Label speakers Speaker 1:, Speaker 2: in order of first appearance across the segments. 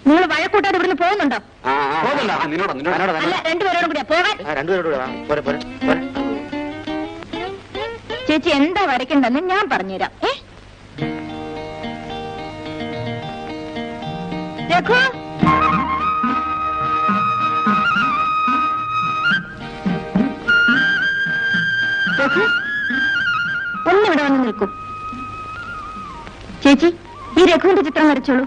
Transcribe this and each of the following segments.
Speaker 1: നിങ്ങൾ വഴക്കൂട്ടാതെ ഇവിടുന്ന് പോകുന്നുണ്ടോ?
Speaker 2: അല്ല,
Speaker 1: രണ്ടുപേരോടും കൂടിയാ പോകാൻ. ചേച്ചി എന്താ വരയ്ക്കണ്ടെന്ന് ഞാൻ പറഞ്ഞുതരാം. രഘു, ഒന്നിവിടെ വന്ന് നിൽക്കും. ചേച്ചി, ഈ രഘുവിന്റെ ചിത്രം വരച്ചോളൂ.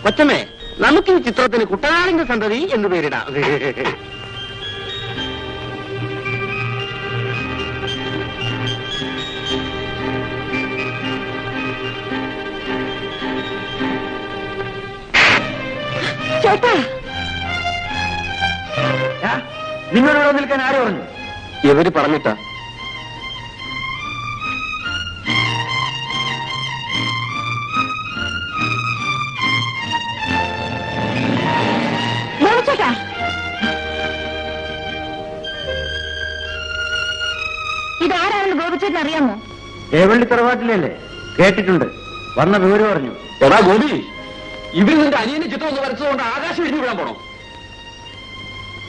Speaker 2: കൊച്ചമ്മേ, നമുക്ക് ഈ ചിത്രത്തിന് കുട്ടനാടിന്റെ സന്തതി എന്ന് പേരിടാം.
Speaker 1: ചേട്ടാ,
Speaker 2: നിങ്ങളോട് നിൽക്കാൻ ആര് പറഞ്ഞു? ഇവര് പറഞ്ഞിട്ടാ.
Speaker 1: ഇതാരാണെന്ന് ഗോപിച്ചേട്ടൻ അറിയാമോ?
Speaker 2: ഏവള്ളി തറവാട്ടിലല്ലേ? കേട്ടിട്ടുണ്ട്. വന്ന വിവരം പറഞ്ഞു. എടാ ഗോപി, ഇവർ നിന്റെ അനിയന്റെ ചിത്രം ഒന്ന് വരച്ചതുകൊണ്ട് ആകാശം എഴുതി വിടാൻ പോണോ?